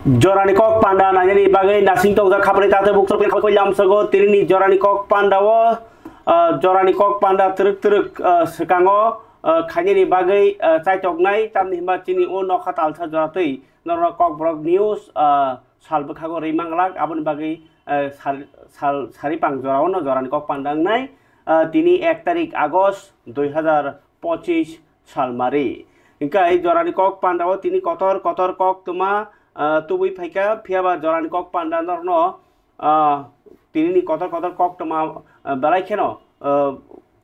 Jorani kok panda nanya ni bagai nasing tong kapal itu buk terpin kapal jam sego tirini jorani kok panda wo jorani kok panda teruk sekango kanya ni bagai cai tok nai tam ni himba cini ono katal sajatui noro kok brok news sal bekago rimang lak abun bagai sal saripang jorao no jorani kok pandang nai tini 1 tarik Agos 2025 साल मारी इनका jorani kok panda wo tini kotor kok tuma tubui faika phiaba jorani kok panda no tini ni kotor kok tuma balai kheno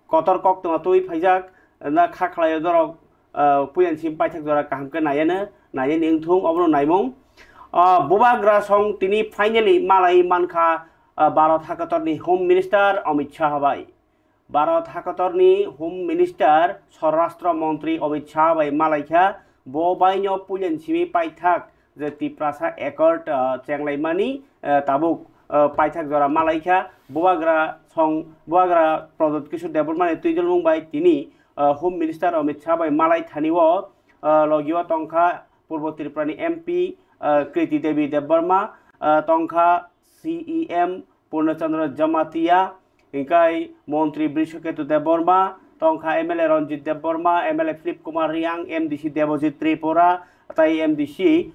kotor kok tuma tubui faijak na khaklai dorok puyan sim paithak jora kaham ke nayane ingthung obno naimong bubagra song tini finally malai mankha Bharat Hakatorni Home Minister Amit Shah bai Bharat Hakatorni Home Minister Swarashtra Mantri Amit Shah bai malaikha bo bainyo puyan simi paithak je Tiprasa Accord chenglai tabuk paithak jora malaikha buagra product kisu development tuijol mungbai tini Home Minister Amit Shah bai malai thaniwo logiwa tongkha Purbo Triprani MP Kriti Devi Debbarma tongkha CEM Purnachandra Jamatia ingkai Montri Brishoketu Debbarma tongkha MLA Ranjit Debbarma MLA Philip Kumar Riang MDC Devojit Tripura tai MDC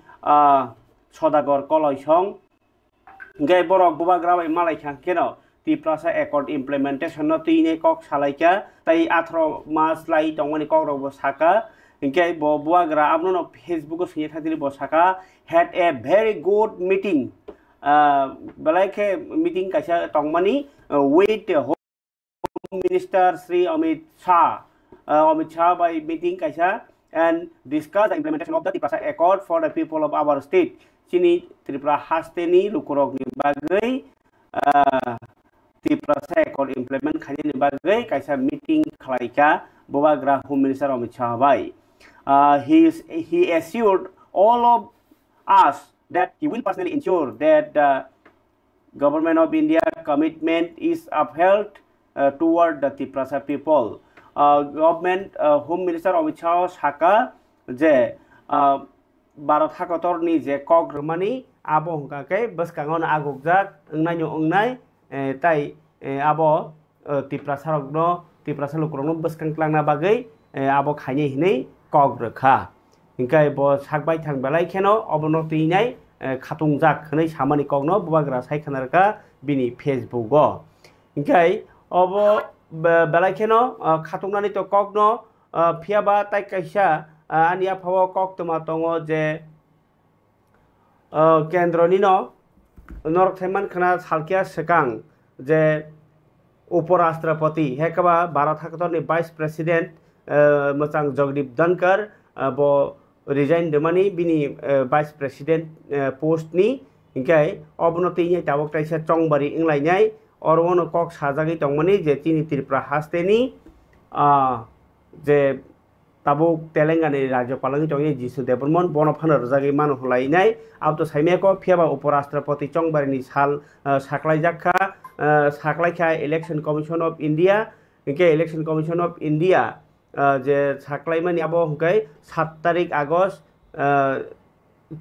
Sodagor Koloisong ingkai borok bubagra bai malaikha keno Tiprasa Accord implementation no tine kok salaika tai 18 mas lai tongmani kok rok saka ingkai bo buagra amno no Facebook o sinye thadili bo saka had a very good meeting balaike meeting kaisa tongmani with Home Minister Sri Amit Shah by meeting kaisa and discuss the implementation of the Tiprasa Accord for the people of our state sini Tripura hasteni lukurok ni bagai Tiprasa Accord implement khani ni bagai kaisa meeting khlaika bubagra Home Minister Amit Shah bai he assured all of us that he will personally ensure that the government of India commitment is upheld toward the Tiprasa people. Government Home Minister Amit Shah saka je Bharat Hakatorni je kok rmani abo hungkake baskangon agugjak ungnai tai abo Tiprasa rokno Tiprasa lukrokno baskang klangna bagai abo khaini hinai kok rekha ingkai bo sakbai thang belai kheno obono tinai khatungjak khonai samani kokno bubagra saikhanarka bini Facebook o ingkai obo belai kheno khatungnani to kokno phiaba tai kaisa ania phawo kok toma tongo je kendroni no norok thaiman khana salkia sekang je Uparashtrapati hekaba Bharat Hakatorni Vice President Mochang Jagdeep Dhankar bo resign demani bini Vice President post ni ingkai obnoti ni tabok taisa chongbari inglainai orwono kok sajagi tongmani je tini Tripura hasteni je tabuk Telangana Rajyapalangi tongi Jisu Devarman bono phana rojagi manu holainai abto saimeko phiaba Uparashtrapati chongbari ni sal saklai jakha saklaikha Election Commission of India ingkai Election Commission of India je saklaimani abo hungkai 7 tarik Agos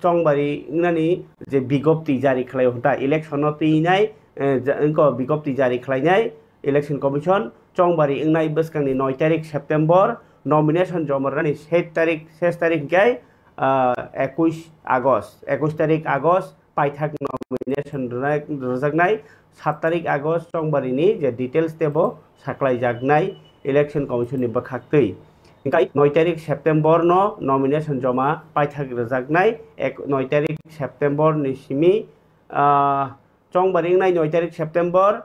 chongbari nani je bigopti jari khlai hunta election no tinai ingko bigopti jari khlainai Election Commission chongbari ingnai baskangni 9 tarik September nomination jomarani 6 tarik kai 21 tarik Agos paithak nomination rojaknai 7 tarik Agos chongbari ni je details tebo saklai jagnai Election Commission ni bakhaktui ingkai 9 tarik September no nomination joma paithak rojaknai 9 tarik September ni simi chongbari ngai 9 tarik September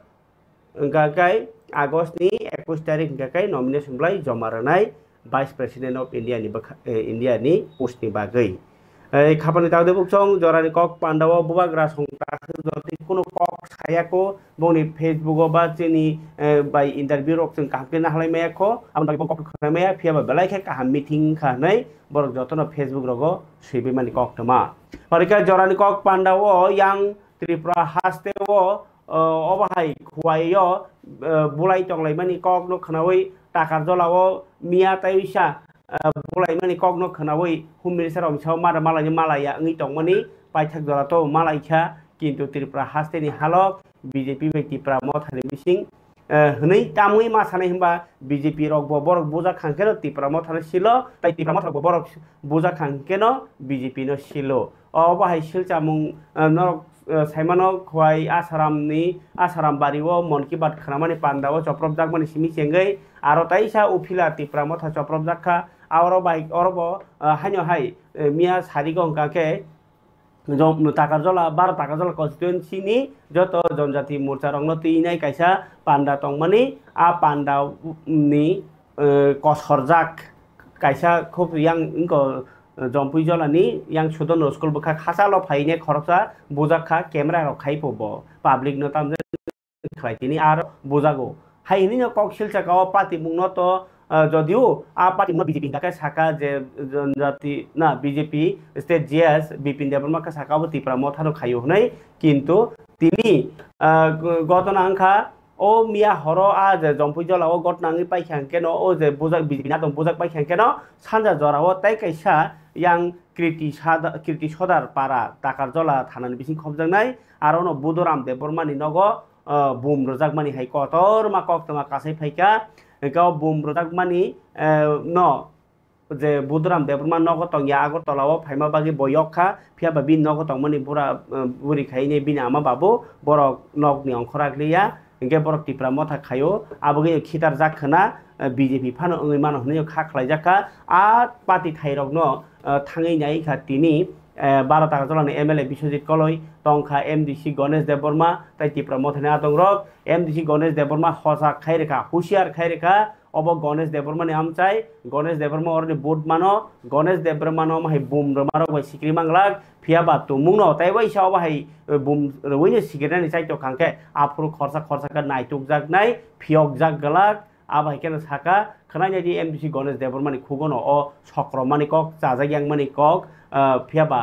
ingkai Agos ni 21 tarik ingkai nomination blai joma ranai Vice President of India ni post ni bagai khapani tawde bukchong jorani kok pandawo bubagra songta joti kono kok sayako boni Facebook ba chini by interview rok chung kahke na halai mayako amon bagi kok khamaya phiaba belai kha kaham meeting khanai borok jotono Facebook rogo sibi mani kok tama parika jorani kok pandawo yang Tripura hastewo obahai khuaiyo bulai tonglai mani kok no khanawi takar jolawo mia taisa bulai mani kok no khanawi Home Minister Amit Shah mara malaya ngi tongmani paithak jora to malaikha কিন্তু Tripura হাস্তেনি Hulk BJP ব্যক্তিপ্রা মথানি missing হनै তামুই মাসানাই হবা BJP rock বরক বোজা খাংকেন ত্রিপুরা মথানি ছিল তাই ত্রিপুরা মথার বরক বোজা খাংকেন BJP no ছিল অ বাহাই শিলচামুং নরক সাইমানো খোয়াই আসারামনি আসারাম বাড়িও মন কি বাত খানামানি পান্দাও চপ্রব জাকমানি সিমি চেঙ্গै আরো তাইসা উফিলা ত্রিপুরা মথা চপ্রব জাকখা আরো বাইক অরব হাইনো হাই মিয়া সারিগো কাকে Takajala bar takajala constituency ni joto jonjati morcha rongno tuinai kaisa panda tongmani a panda ni kosorjak kaisa khub yang inko jompui jolani yang sudon school bukha khasalo phaine khoroksa bojaka camera rok khaipobo public no tamje khlaitini ar bojago haini no koksil chakao pati mungno to যদিও party BJP ঢাকায় শাখা যে জনজাতি না BJP state GS Bipin দেববর্মাকে শাখাও ত্রিপুরা মথানো খাইও নাই কিন্তু তিনি গতনাংখা ও মিয়া হর যে জম্পুই জলাও গতনাঙ্গি পাইখাং কেন ও যে বোজাক বিজেপি না দম বোজাক পাইখাং কেন সানজা জরাও তাই কাইসা yang কৃতি সদার পাড়া টাকার জলা থানানি বিসিং খবজাংনাই আর অন বুদরাম দেববর্মানি নগ বুম রজাকমানি হাই কতর মা কক্তমা কাছে ফাইকা গাও বুম রজাকমানি ন যে বুদরাম দেববর্মা নগ তং ইয়া আগরতলাও ফাইমা বাগি বয়খা ফিয়াবা বিন নগ তংমানি বুড়া বুড়ি খাইনি বিনা আমা বাবু বরক নগনি অংখরাগলিয়া इंगे बरक टिप्रा मथा खायो आबगे खितार जाखना बीजेपी फानो ओंगै मानो हनै खाख्लाय जाका आ पार्टी थाइरक न थाङै नाय खा तिनि 12 টাকা জলানি এমএলএ বিশ্বজিৎ কলই টংখা এমডিসি গণেশ দেববর্মা তাই টিপ্রা মথানে আদং রক এমডিসি গণেশ দেববর্মা হসা খাইরেখা হুশিয়ার খাইরেখা অব গণেশ দেববর্মানি আমচাই গণেশ দেববর্মা অরনি বুট মানো গণেশ দেববর্মানো মাই বুম রমারো বাই সিক্রি মাংলাক ফিয়াবা তো মুংনো তাই বাই সাও বাই বুম রইনে সিগেরানি চাইতো খাংকে আফুর খরচা খরচাকা নাইতুক জাগনাই ফিয়ক জাগগালাক আবাই কেন সাকা খানাইনাদি এমডিসি গণেশ দেববর্মানি খুগনো অ সক্রমানি কক চাজাগিয়াংমানি কক ফিয়াবা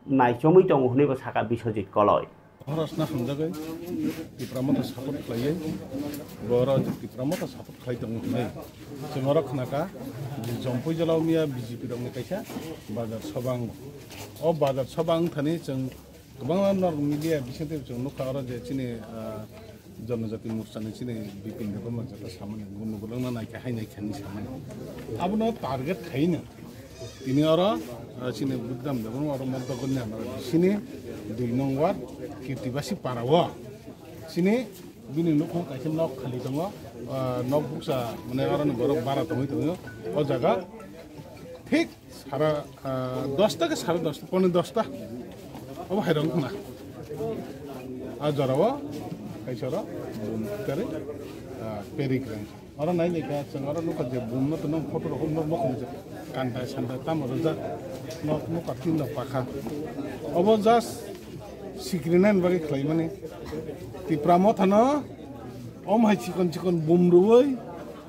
নাইচमै दं हनैबो साका बिश्वजित कलय हरसना हमजागै टिप्रामता सापर्ट खालायो बर टिप्रामता सापर्ट खालायदों हनै जोंर खनाका जम्पै जलाव मिया बिजेपि दंनि कायसा बाजार सबां अ बाजार सबां थानि जों गोबां नर मिडिया बिसोरते जों नुखा आरो जे चिनि जनजाति मोर्चानि चिनि बिपिन देबबर्मा जाता सामान्य गुनुगुलंना नायखा हायनाय खानि सामान्य आबनो टार्गेट खायनो তিনি আর চিনি বুদ্ধম দেবন আর মন্তগন্য আমার চিনি 2 নং ওয়ার্ড কীর্তিবাসী পারাও চিনি বিনি নখ কাইছে নখ খালি দङ নখ বুকসা মানে আর বরক 12 দङ ও জায়গা ঠিক সারা 10 থেকে 10:30 পৌনে 10টা ও হাইরং না আর জরাও কাইছরা তারে পেরিগ্রাম আর নাই লেখা আছে আর লোক যে বুমনো তো নং ফটো রকম নক মখ কান্তা সান্তা তামর যা নক মখ তিন পাখা অব জাস্ট সিক্রিনান বাকি খাই মানে টিপ্রা মথানো অম হাই চিকন চিকন বুম রুই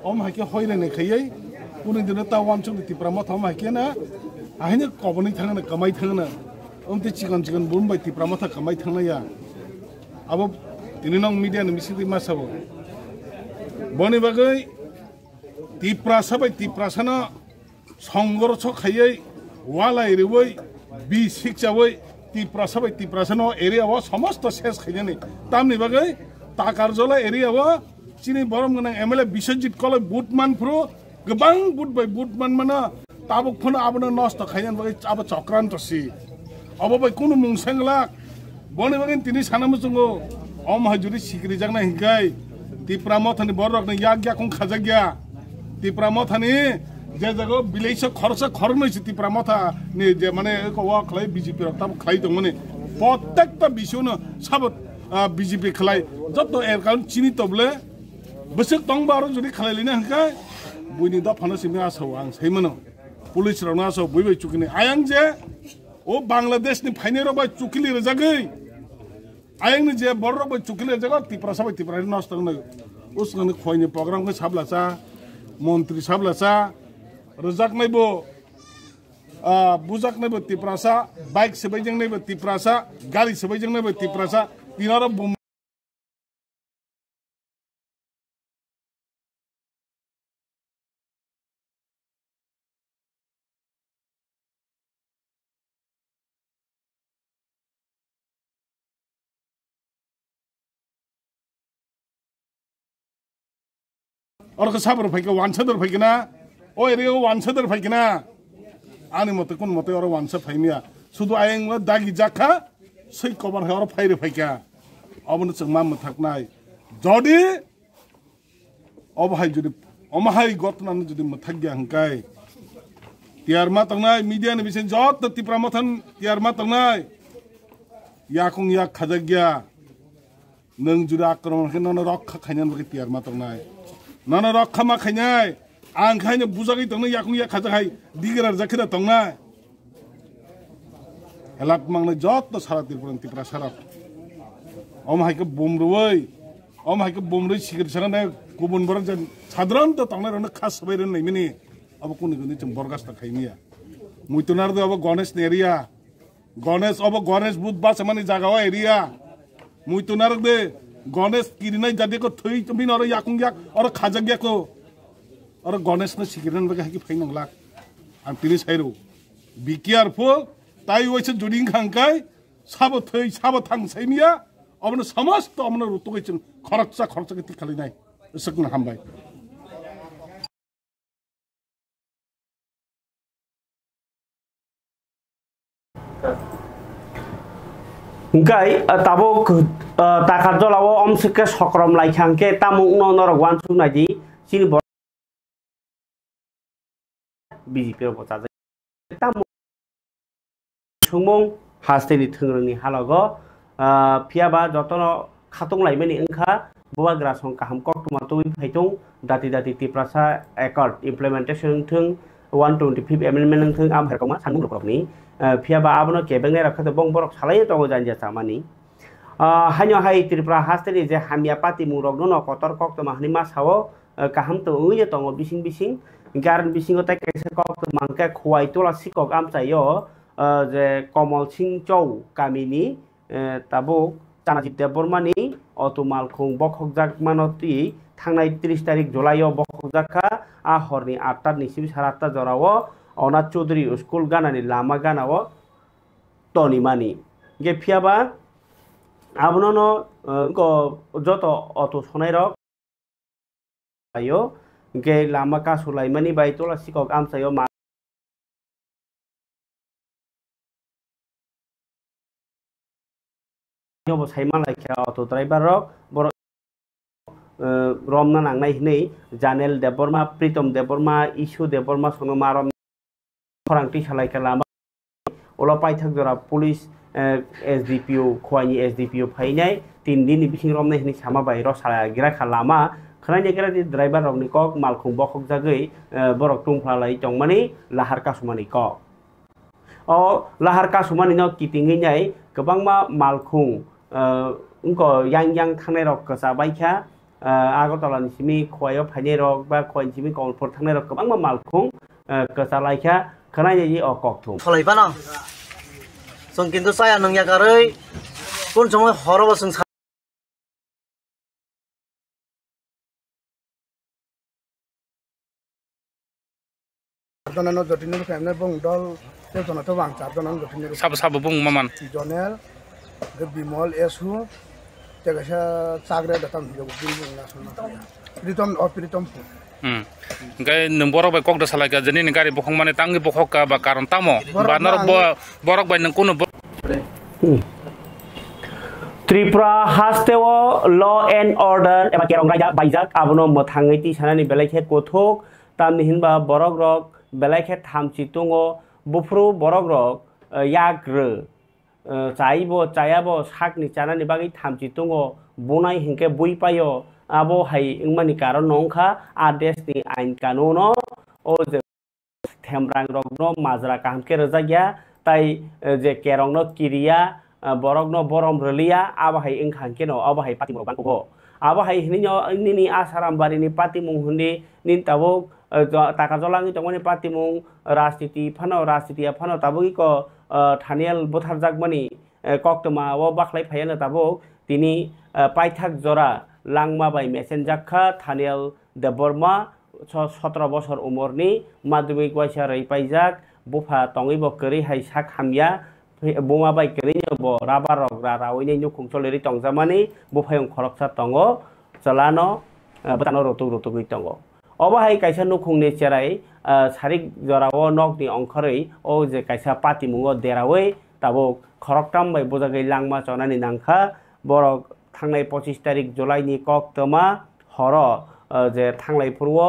অম হাইকে হইরানে খাইयै পুনি দিন তা ওয়ানচুং টিপ্রা মথ অম হাইকে না আহিনে কবনি থাङना কামাই থাङना অমতে চিকন চিকন বুম বাই টিপ্রা মথা কামাই থাङनाया আব তিনি নং মিডিয়া মিসিদি মাসাবো বনি বাগৈ টিপ্রাসা বাই টিপ্রাসানা সংঘর্ষ খাইयै ওয়ালাই রেবই বি শিক্ষাবই টিপ্রাসা বাই টিপ্রাসানো এরিয়াও সমস্ত শেষ খাইজানি তামনি বাগৈ টাকারজলা এরিয়াও চিনি বরম গনা MLA Biswajit Koloi বুটমান ফ্রু গোবাং boot by বুটমান মানা তাবুক ফোন আবনো নষ্ট খাইজান বাগৈ আব চক্রান্তসি অব বাই কোনো মুংসাংলাক বনি বাগৈ তিনি সানামু জঙ্গো অম হাজুরি সিকরি জাগনা হিংকাই টিপ্রা মথানি বরক না ইয়াক ইয়াক খাজা গিয়া টিপ্রা মথানি যে জায়গা বিলেইছ খরচা খরনইছে টিপ্রা মথা নি যে মানে ওয়া খলাই বিজেপি রক্তাব খলাই দং মানে প্রত্যেকটা বিষয়নো সব বিজেপি খলাই যত এর কারণ চিনি তবলে বসে তংবারো যদি খলাইলিনা হকাই বুইনি দ ফানসিমি আসাও আং সাইমনো পুলিশ রানা আসাও বইবাই চুকিনি আয়াং যে ও বাংলাদেশনি ফাইনেরো বাই চুকিলি রেজাগৈ आयंग जे बरक बाय चुकिले जगह टिप्रा सबै टिप्रा नष्ट न उसगन खोइने प्रोग्राम को साबलासा मन्त्री साबलासा रजाक नायबो बुजाक नायबो टिप्रासा बाइक सबै जंग नायबो टिप्रासा गाड़ी सबै जंग नायबो टिप्रासा दिनारो Orang kesabar pakai wansadar pakai na, oh ini wansadar pakai na, ani mata kun mata orang wansad pakai ni ya, sudah ayang lah dagi jaka, sih kabar orang pakai, abang tu cuma matak nai, jadi, abah jadi, omahai got nana jadi matak dia hangkai, tiar matang nai, media ni bisa jod, tapi pramatan tiar matang nai, yakung yak khajagya, neng juda akron nana rok khanyan bagi tiar matang nai. Nana rok kama khanyai ang khanya buzagi tong yakung yak khajagai digerar jakira tong na elat mangna jot to sarat tirpuran tipra sarat om hai ke bomroi sigir sarana kubun baran jan sadran to tong na rona khas bairen nei mini abo kuni kuni chum borgas ta khaimia muitunar do abo ganesh area ganesh bud ba samani jaga wa area muitunar de Ganesh kirinan jadi ko thui tumin orang yakung yak orang khajak yak ko orang Ganesh na sikiran bagai haki fainang lak antiri sairu be careful tai waise juding khangkai sabo thui sabo thang saimia amna samast amna rutu kai chung kharcha ke tikali nai sakna hambai Engkai tabo takar jolawo om seke sokrom laikangke tamu nonor wan sunaji sini bor BJP bota tamu sumong hasteni thungroni halago piaba jotono khatung laimeni engkha bowa grasong kaham kok tumatui phaitung dati tiprasa accord implementation thung 125th amendment thung am herkoma sanung rokni piaba abono kebeng rakha bong borok salai tongo janja samani hanyo hai tripura hasteni je hamia pati murok no kotor kok mahni masawo kaham to uye tongo bising garan bising otai kaisa kok mangka khwai tola sikok am chayo je Komal Singh Chou kamini tabo Chanajip Debormani otomal khung bokhokjak manoti thangnai 30 tarik Julaio bokhokjakha a horni 8 ni sibi 7 jorawo Ona Chaudhary school ganani lama ganawo Tony Mani ge piaba abono ko joto auto sonai rok ayo ge lama ka sulaimani bai tola sikok amsayo ma yo bo saimala kya auto driver rok bor romna nangnai hinei Janel Deborma Pritom Deborma Ishu Deborma sono marom Korangti salaika lama ola paithak jora police SDPO khwani SDPO phainai 3 din ni bising romnai hini sama bai ro sala gira khalama khanai gira di driver rokni kok malkhung bokhok jagei borok tungphalai tongmani lahar kasumani kok o lahar kasumani no kitingi nyai kebangma malkhung ungko yang thangnai rok kasa baikha Agartala ni simi khwayo phainai rok ba khwai simi kolpor thangnai rok kebangma malkhung kasa laikha Karena jadi okok tuh. Kalau ipan ah, song kintu saya nungya karei, pun cuma horor song. Cardonan jotinir family bung dol, saya cuma tuh bang cardonan jotinir. Sabu bung maman. Jonel, Bimol Esu, jaga saya sagre datang hidup bung nasional. Pritom. Enggak nemborok by kok dasar lagi jadi negara bokong mana tanggi bokok ka bakaran tamo banar borok by nengkuno Tripura hastewo law and order ema kerong raja baijak abono mothangai ti sanani belai kothok tamni hinba borok rok belai thamchi tungo bufru borok rok yagre chayabo sakni chanani bagi thamchi tungo bunai hingke bui payo abo hai ingmani karon nongkha ades ni ain kanuno o je themrang rogno majra kamke rajagya tai je kerong no kiriya borok no borom relia abo hai ingkhangke no abo hai pati morban ko abo hai ni asaram bari ni pati mung hundi nin tabo taka jolangi tongoni pati mung rastiti phano tabogi ko thaniel bothar jagmani koktoma o baklai phayana tabo tini paithak jora Langma by Messenjakha Thaniel Deborma 17 বছর umurni madhumik waisa rai paijak bufa tongibo keri hai sak hamya buma bai keri bo rabar rok rarawini nyukhung soleri tongjamani bufayong khoroksa tongo chalano botano rotu gui tongo obahai kaisa nukhungni cherai sarik jorao nokni ongkhorei o je kaisa pati mungo derawe tabuk khoroktam bai bojagai langma chonani nangkha borok thangnai 25 tarik July ni kok toma horo je thanglai purwo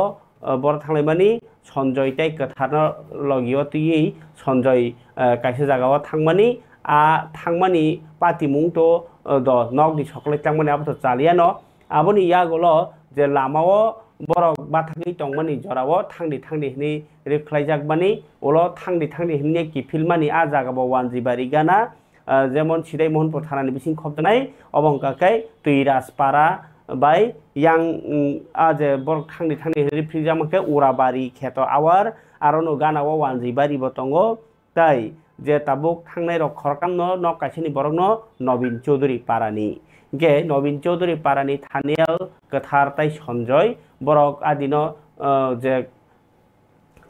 bor thanglai mani Sonjoy tai kathar logio tui Sonjoy kaisa jagao thangmani a thangmani pati mung to do nok ni chocolate tangmani abo to chaliano aboni yagolo je lamao borok bathagi tongmani jorao thangdi ni reklaijak bani olo thangdi hine ki filmani a jagabo wanjibari gana যেমন সিদাই মোহনপুর থানানি বিসিং খবদনাই অবংকাকাই তুইরাজ পাড়া by young আজে বর থাংনি রিফ্রিজামকে উরাবাড়ি খেত hour আরনো গানাও ওয়ানজিবাড়ি বতঙ্গ তাই যে তাবুক থাংনাই rock খরকাম ন কাছিনি বরং নবীন চৌধুরী পাড়ানি গে নবীন চৌধুরী পাড়ানি থানিয়াল কথার তাই সঞ্জয় বরক আদিন যে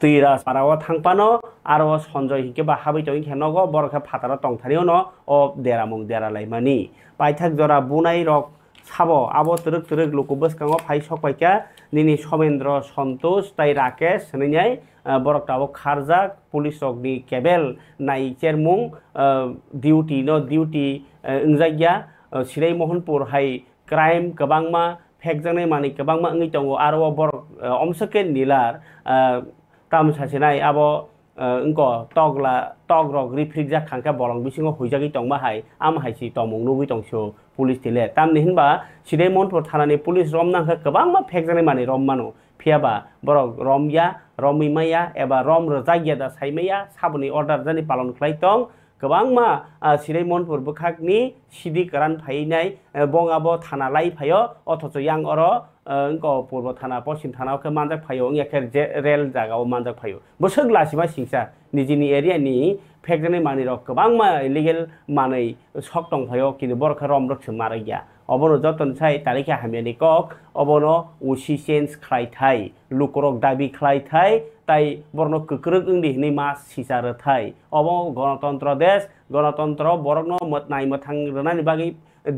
তুইরাজ পাড়াও থাংপানো aro Sonjoy hike ba habai tong khenogo borokha phatara tongthariyo no o deramung deralaimani paithak jora bunai rok sabo abo truk lukubus kango phai sokpaika nini Somendra Santosh tai Rakesh ninyai borok tabo kharjak police rok ni kebel nai chermung duty ingjagya Sidai Mohanpur hai crime kabangma phekjanai mani kabangma ngi tongo aro borok omsake nilar tam sasinai abo engko tog rok refrigerator khangka bolong bisingo hoijagi tongma hai am haisi tomung nugui tongso police tile tamni hinba Sidai Mohanpur thanani police romnangkha kabangma phekjani mani rommano phiaba borok romimaya eba rom rojagya da saimaya sabuni order jani palon khlai tong kabangma Sidai Mohanpur bukhakni sidi karan phainai bongabo thana lai phayo othocho yang oro engko purbo thana poschim thana ke manjak phayo engke rel jagao manjak phayo bosok lasima singsa nijini area ni phekjani mani rok kabangma illegal manai sok tong phayo kintu borkha rom rok maraiya obono joton sai tarikha hamiani kok obono usi sense khlai thai lukorok dabi khlai thai tai borno kukruk ingdi ni mas sisar thai obo ganatantra desh ganatantra borokno motnai mothang rani bagi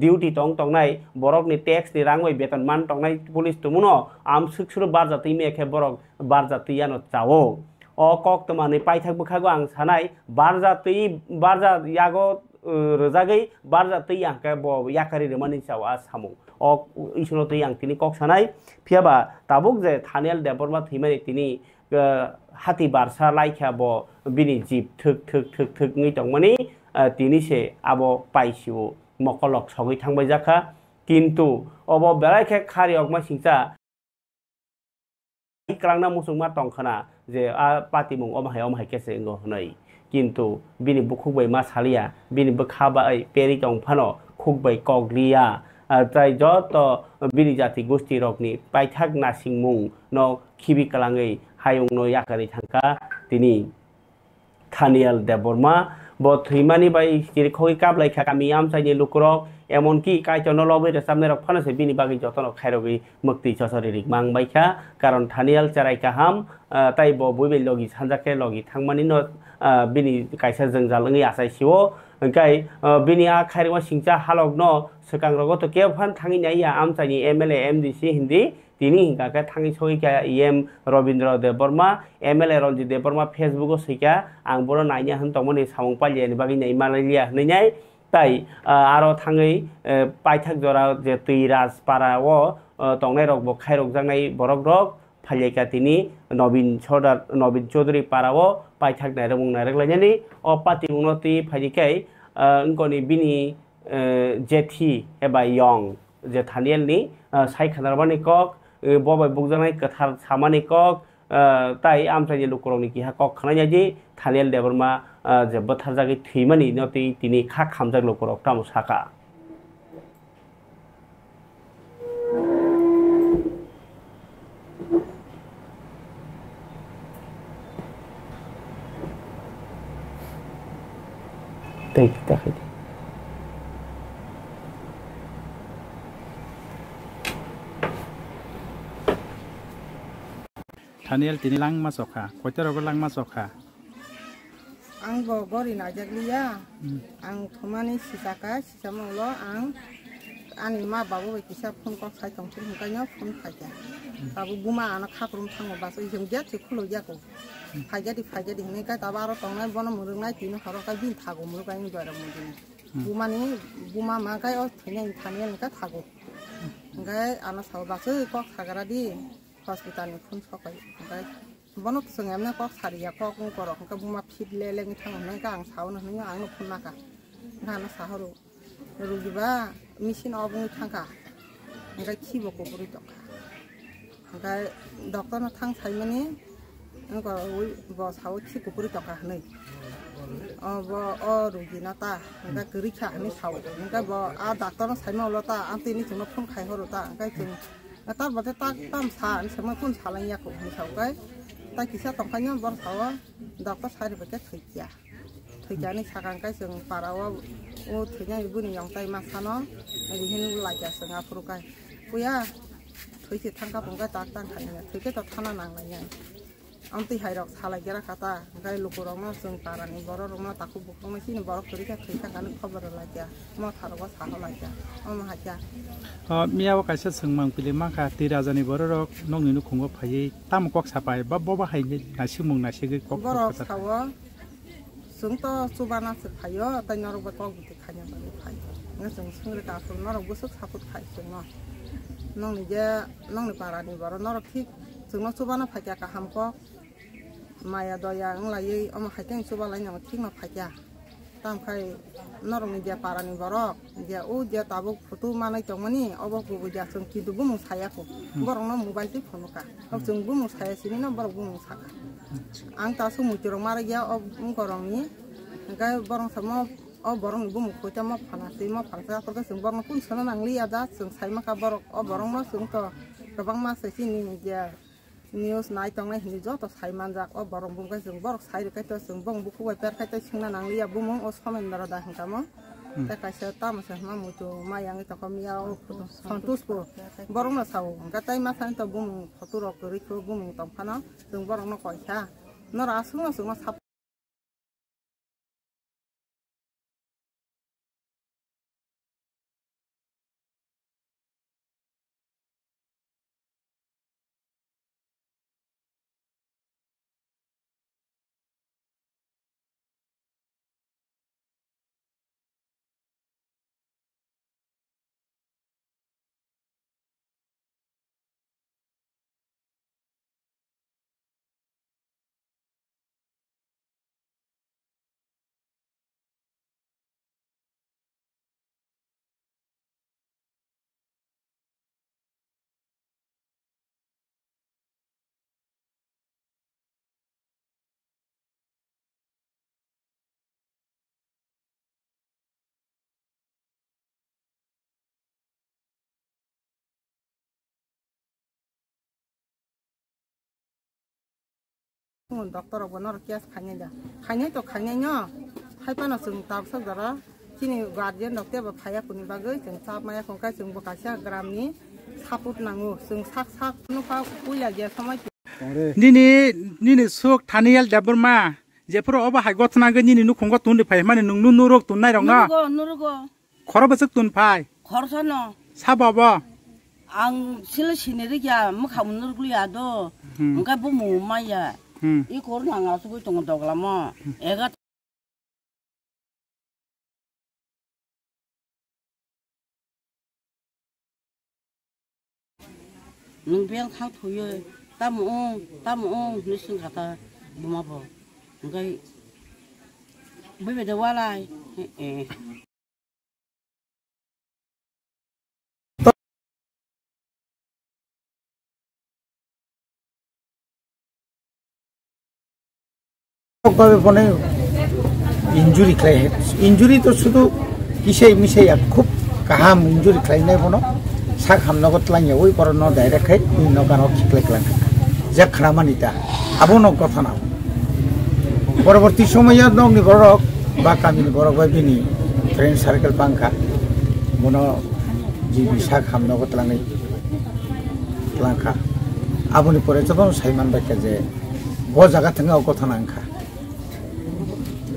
duty tongnai borok ni tax ni rangoi beton man tongnai police tumuno am suksuru barjati mekhe borok barjati yano chawo o kok tomani paithak bukhago ang sanai barja yago rojagai barjati angke bo yakari remani chawa samung o isono tei ang tini kok sanai phiaba tabuk je Thanial Deborma thimani tini hati barsa laikha bo bini jip thuk ngi tongmani tini se abo paisiu mokolok sogoi thangbai jakha kintu obo belaikhe khariokma singsa ikrangna musungma tongkhana je a patimung omhai kese ngo hnai kintu bini bukhukbai ma salia bini bukhaba ai peri tongphano khukbai koglia jai joto bini jati gosti rokni paithak nasingmung no khibi kalangai hayung no yakari thangka tini Thanial Deborma bo thimani bai chirkhoi kablai kha kami amsaini lukrok emonki kaichono lobai resamne rok phanase bini bagi jotono khairogi mukti chosori rik mangbai kha karon Thanial charai kaham tai bo boibai logi sanjake logi thangmani no bini kaisa jengjal ngi asai siwo kai bini a khairwa singcha halokno sekang rogo to kefan thangi naiya amsaini MLA MDC hindi tini hingka thangi soika EM Robindra Deborma MLA Ranjit Deborma Facebook o sika ang boro naina han tongmani samung palye ni bagi nei malaria nai tai aro thangai paithak jora je tuiraj para o tongnai rok bo khairok jangai borok rok phaljeka tini Nobin Chaudhary para o paithak nai remung nai reklainani o pati unoti phaikai ngoni bini jethi eba yong je Thanial ni sai khanarbani kok bobai bukjanai kathar samani kok tai amsaini lukorokni kiha kok khanai ji Thanial Deborma je botharjagi thimani noti tini kha khamjak lukorok tamu saka tai takhai Thanial tini langma sokha koita rogo langma sokha ang gori najaglia ang thumani sisaka sisamolo ang ani ma babu bai kisa phun kok sai tong chung ka nyo phun phai ja babu buma ana khaprum thang ba so jong ja chi khulo ja ko phai ja di ne ka ta ba ro tong nai bono murung nai tin haro ka bin thago mur ka ni gora mu din buma ma ka o thene thane ka thago ngai ana sa ba so kok thagara di hospital ni phun sokai ngai bono sung em na kok sari ya kok ko ro ka buma phit le le ni thang nai ka ang sao na ni ang no phun na ka na sa haro rugiba machine obung thangka ngai khibo ko puri tok ngai doctor na thang thai mani ngko bo sao chi ko puri tok nei bo o rugi na ta ngai kri kha ni sao ngai bo a doctor na sai ma lo ta am ti ni chung phun khai ho ro ta ngai chung ta bo ta tam sa ni sama phun sa lang ya ko ni sao ngai ta ki sa tong kha bo sao doctor sai ba ka thai ja ni sakang kai sung parawa o thenya ibu ni yang tai masano ai hin la ja sanga puru kai puya thoi chi thangka pongka tak tang khai na thoi ke ta thana nang la nya amti hai rok sala gera kata gai lukurong na sung parani boro roma taku bukong na sin boro thori ka thoi ka kan khabar la ja mo tharo wa sa la ja o ma ha ja miya wa kaisa sungmang pili ma kha tira jani boro rok nong ni nu khungo phai tam kok sapai ba bo ba hai na simung na sege kok boro sawa sung to subana se phayo ta nyorok ba kok buti khanya ba phai nga sung sung re ka sung norok bu suk saput phai sung no nong ni parani boro norok thik sung no subana phai ka ham ko maya doya ngla ye ama khateng subala nya thik na phai ja tam khai norok ni ja parani boro ja u ja tabuk photo manai tongmani obok bu ja sung ki du bu mu saya ko boro no mobile ti phone ka ok sung bu mu saya sini no boro bu mu saka ang ta su mu churong mara ya ob ngorong ni ga borong samo o borong bu mu ko ta ma phana si ma phana ka sung borong kun sana nang li ada sung sai ma ka borok o borong ma sung to rabang ma se sini ja news nai tong nai ni jo to sai man jak o borong bu ka sung borok sai ka to sung bong bu ko wa per ka ta singna nang li ya bu mong o somen dara da hang ka mo ta ka sa ta ma sa ma mu to ma yang to ka mi ya o santus po borong na sau ga tai ma san to bu mu photo ro ko ri ko bu mu tong phana sung borong no ko cha no ra sung ma sap doctor of one kias khanya to khanya nya hai pa na sung tab sak dara kini guardian doctor ba phaya kuni bagai sung sap maya kong ka sung bokasya gram ni saput nangu sung sak nu ka puya ge samai nini sok thanial daburma je puro oba hai gotna ge nini nu khongo tun de phai mane nung nu rok tun nai rong na nurugo khoro basuk tun phai khorsa no sababa ang sil sinere ya mu kham nurglu ya do ngka bu mu ma ya 이 고른 안 가서 그 동안 더 가면 애가 능병 상 토요 땀옹 무슨 가다 뭐마 봐 그러니까 왜 와라 에 injury to sudu kisai misai खूब kaham injury khlainai bono sak hamnagot langya oi porono direct khai no gano khiklek lang jak khramani ta abono kothana পরবর্তী সময়ে নগনি বড়ক বা Kaminey বড়ক বাইবিনি friend circle পাংখা মনো জি Bishakh hamnagot langai langkha aboni pore যখন সাইমান বাক্যে যে ব জায়গা থেকে কোথানা আংখা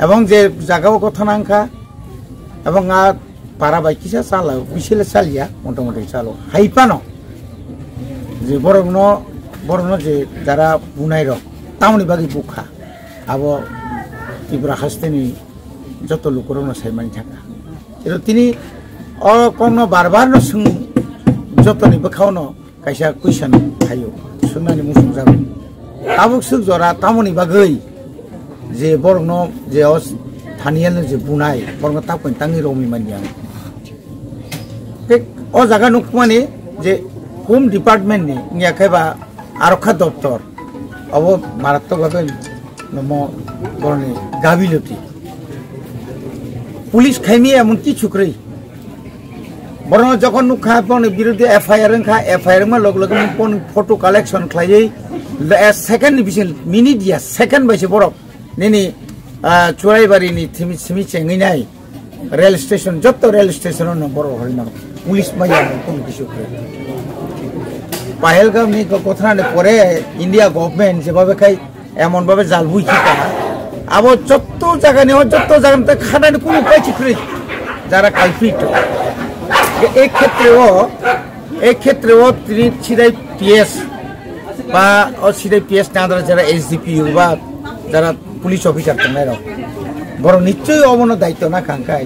এবং যে জায়গাও কোথানা আংখা এবং para bai kisa sala bisile salia motamuti salo haipano je borno je jara bunai rok tauni bagi bukha abo Tripura হাসতেনি যত লোকরনো সাইমানি থাকা এটা তিনি কোনো বারবার যতনি বোখাওনো কাইসা কুইসান থাयो सुनानि मुसुं जाबाय आबुक सुख जरा तामनि बागै जे बरनो जे थानियानो जे बुनाय बरनो तापन तांनि रमि मानिया ओ जागा नुकमानि जे होम डिपार्टमेंट नि नियाखैबा आरक्षा दप्तर अब मारात्मक भाबे नमो बरनि गाबिलति पुलिस खाइमी एमन कि छुक्रै बरनो जखन नुखा पन बिरुद्धे एफआईआर में लग लग पन फोटो कलेक्शन खाई सेकेंड डिविजन मिनिट या सेकेंड बैसे बरफ नेनि चुराइबारी नि सिमी चेंगिनाय रेल स्टेशन जत रेल स्टेशन न बरफ हरिना पुलिस माया पन किछु पहलगाम नि कथा ने परे इंडिया गवर्नमेंट जेबाबे खाय एमन भाबे जालबुइ खिका अब जत जागानि खानानि कोनो उपाय छिख्रै যারা কালপিট एक क्षेत्र सीधे पीएस सीधे पीएस ना जरा एसडीपी जरा पुलिस अफिसार थानाय बर निश्चय अमनो दायित्व ना खांखाय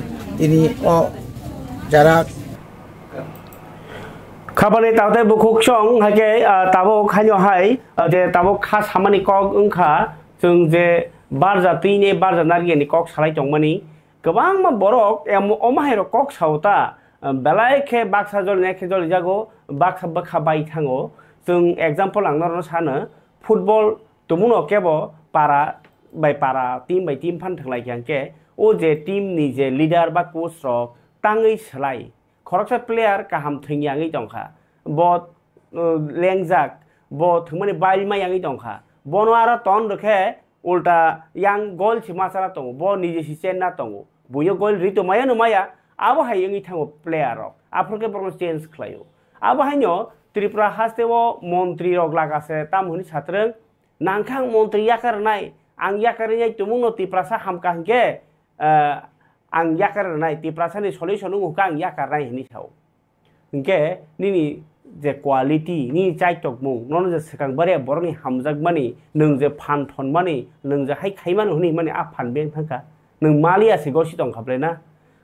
जरा खाबानि ताते बुखुक सं हाके ताबो खान्यो हाय जे ताबो खा सामानि कक ओंखा जों जे बारजा तीने बारजा नारिनि कक सालाय दंमानि गोबां मा बरक अमाहेर कक सावता बेलायखे बाक्सा जलिनायखे जलि जागो बाक्सा बखा बाय थाङो जों एग्जाम्पल लांनो सानो फुटबल तमुनो केबो पारा बाय पारा टीम फान थांलाय क्यांके ओ जे टीम नि जे लीडर बा कोच रक ताङै सलाय खरकसा प्लेयार काहाम थैयाङै दंखा ब लेंजाक ब थुमनि बाइलमा याङै दंखा बनो आरो तन रखे उल्टा यां गोल सिमासारा दङ ब निजे सिसेना दङ बुयो गोल रितो माया न माया अब हायङै थाङो प्लेयार आफरके बरन चेन्ज खलायो अब हायनो त्रिपुरा हास्तेव मन्त्री रक लागासे तामहुनि छात्रं नांखां मन्त्री याकारनाय आं याकारनाय तुमुनो त्रिपुरासा हामकांके आं याकारनाय त्रिपुरासानि सलिउसन हुका आं याकारनाय हिनि साव इंके निनि जे क्वालिटी नि चाइटक मुं नन जे सकां बारे बरनि हामजाक मानि नों जे फानथन मानि नों जे हाय खायमान हुनि मानि आ फानबें थांका नों मालिया से गसि दं खाबलेना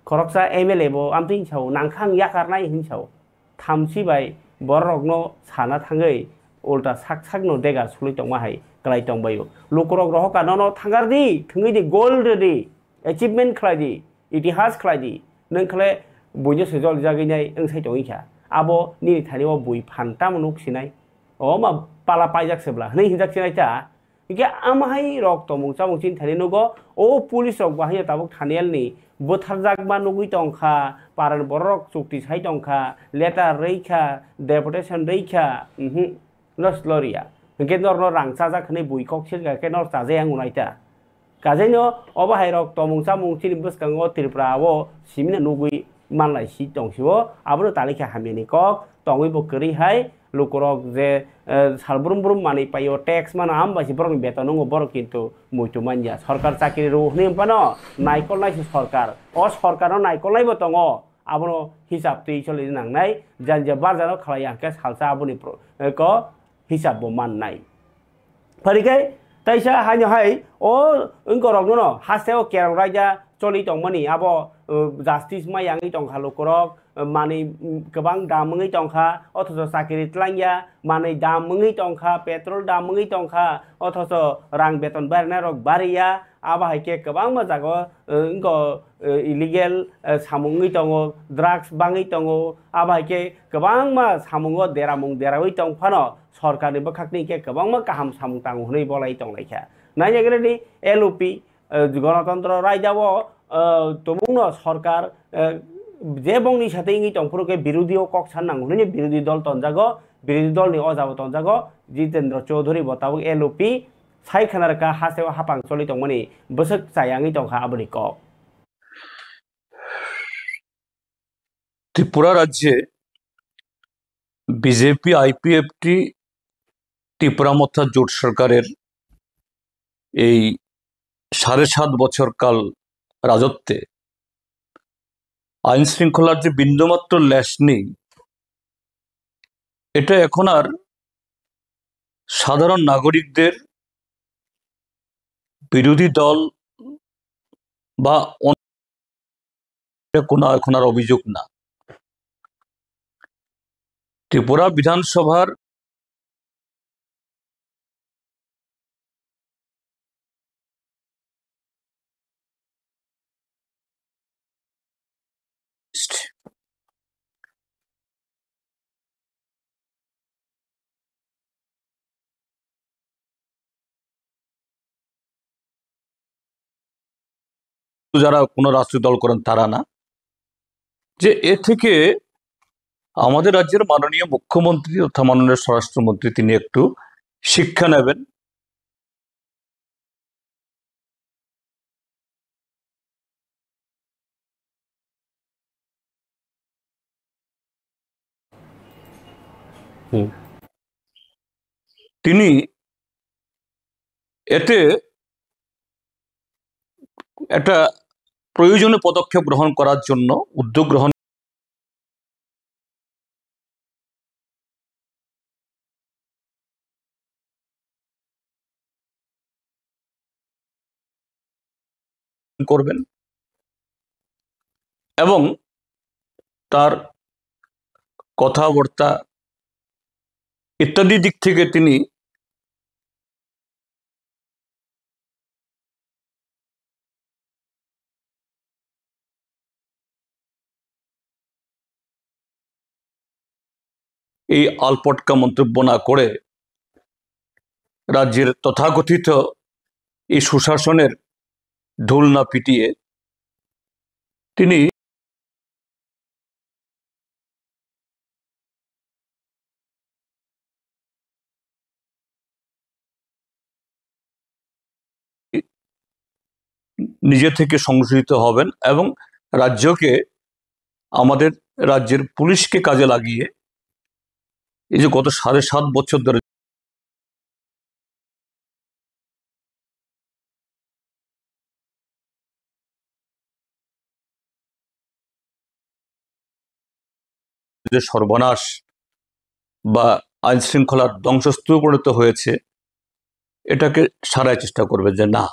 खरकसा एमएलए बो आमथिं साव नांखां याकारनाय हिनि साव थामसि बाय बररकनो साना थाङै उल्टा साक नो देगार सुलि दं माहाय गलाय दं बायो लुकरक रहका ननो थांगारदि थङै दि गोल्ड दि अचिवमेंट खलायदि इतिहास खलायदि नों खले बयजो सजल जागैनाय ओं साइ दं इखा आबो नि थानिव बुइ फानता मनुक सिनाय ओ मा पाला पाइजाकसेब्ला नै हिजाकसिनाय ता इके आमाहाय रक तमुंसा मुंसिन थानि नगो ओ पुलिस रक बाहाय ताबक थानियलनि बोथारजाकबा नुगै दंखा पारन बरक चुक्ति साइ दंखा लेटार रैखा डेपुटेशन रैखा नस्लरिया इके नरनो रांसा जाखनै बुइ कक्सिल गाके नर ताजे आं उनायता काजेनो अबाहाय रक तमुंसा मुंसिन बसकांगो त्रिपुरावो सिमिना नुगै मानलाय सि दंसिबो आबो तालिखा हामिनि कक तंगैबो करिहाय लुकरक जे सालब्रुम मानि पायो टैक्स मान आम बासि बरक बेतन नो बर किन्तु मुइतु मानजा सरकार चाकरि रोहनि पानो नायकलनाय सरकार ओ सरकार नायकलनायबो दङ आबो हिसाब तै चलि नांनाय जानजा बाजाराव खलायाके सालसा आबोनि क हिसाबबो माननाय फरिकै तैसा हाय हाय ओ अंकरक नो हासेव केरक राजा चलि दंमनि आबो जास्टिस मा याङै दंखा लुकरक माने गोबां दामङै दंखा अथच साकरि tlangya माने दामङै दंखा पेट्रोल दामङै दंखा अथच रां बेतन बारना रक बारिया आबाहायके गोबां मजागो इंको इलिगेल सामुङै दङ ड्राग्स बाङै दङ आबाहायके गोबां मा सामुङो देरावै दंफानो सरकारनि बखाकनि के गोबां मा गाहाम सामुं ताङो हनै बलाय दंलायखा नायगरेनि एलओपि गणतन्त्र रायजावो तमुनो सरकार जे बंनि साथे इंगि तंफुरके विरोधी कक साननांगौ ने विरोधी दल तंजागो विरोधी दल नि अजाबो तंजागो जितेन्द्र चौधरी बताबो एलओपि साइ खानारका हासेव हापां चलि दंमनि बसक चायांगि दंखा आबनि क त्रिपुरा राज्ये বিজেপি আইপিএফটি ত্রিপুরা মথা জোট সরকারের এই ৭.৫ বছর কাল রাজত্বে আইন শৃঙ্খলার যে বিন্দুমাত্র লেশ নেই, এটা এখন আর সাধারণ নাগরিকদের, বিরোধী দল বা কোনো এখন আর অভিযোগ না। ত্রিপুরা বিধানসভার যারা কোনো রাজনৈতিক দল করেন তারা না, যে এ থেকে আমাদের রাজ্যের মাননীয় মুখ্যমন্ত্রী তথা মাননীয় স্বরাষ্ট্রমন্ত্রী তিনি একটু শিক্ষা নেবেন। তিনি এতে একটা প্রয়োজনীয় পদক্ষেপ গ্রহণ করার জন্য উদ্যোগ গ্রহণ করবেন এবং তার কথাবার্তা ইত্যাদি দিক থেকে তিনি এই আলপটকা মন্তব্য না করে রাজ্যের তথাকথিত এই সুশাসনের ঢোল না পিটিয়ে তিনি নিজে থেকে সংশোধিত হবেন এবং রাজ্যকে, আমাদের রাজ্যের পুলিশকে কাজে লাগিয়ে এই যে গত 7.5 বছর ধরে যে সর্বনাশ বা আইন শৃঙ্খলার ধ্বংসস্তূপে পরিণত হয়েছে, এটাকে সারাই চেষ্টা করবে যে না,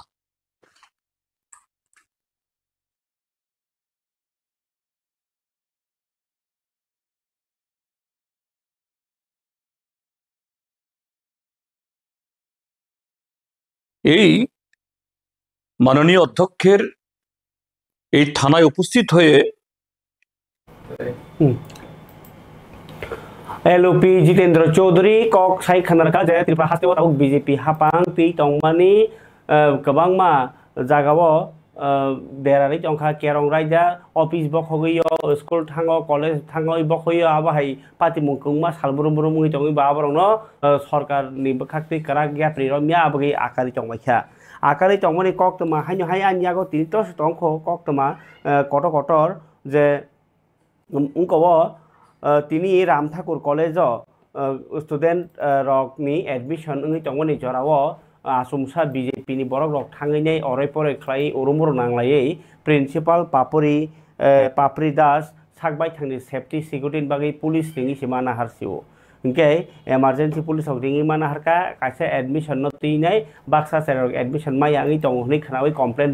এই মাননীয় অধ্যক্ষের এই থানায় উপস্থিত হয়ে LOP Jitendra Chaudhary kok sai khanarka jaya Tripura Hasteo Tauk BJP hapang tui tongmani kabangma jagao berari tongkha kerong raja office bok hogiyo school thango college thango bok hoyo abahai pati mungkungma salburum burum mungi tongi babarongno sarkar ni bakhakti karak gyapri romya abagi akari tongmaikha akari tongmani kok toma haino hai anyago tinitos tongkho kok toma kotor kotor je ungkowo তিনি Ram Thakur college student রকনি admission উনি তংমনি জরাও আসুমসা BJP ni borok rok thangini orai porai khlai urumur nanglai principal Papri Das সাকবাই থাংনি safety security বাগै police রিঙি সিমানা হারसिउ ইনকে এমার্জেন্সি পুলিশ রিঙি মানা হারকা কাইসা এডমিশন ন তিনাই বাক্সা সেরক এডমিশন মাই আঙি তংহনি খানাই কমপ্লেন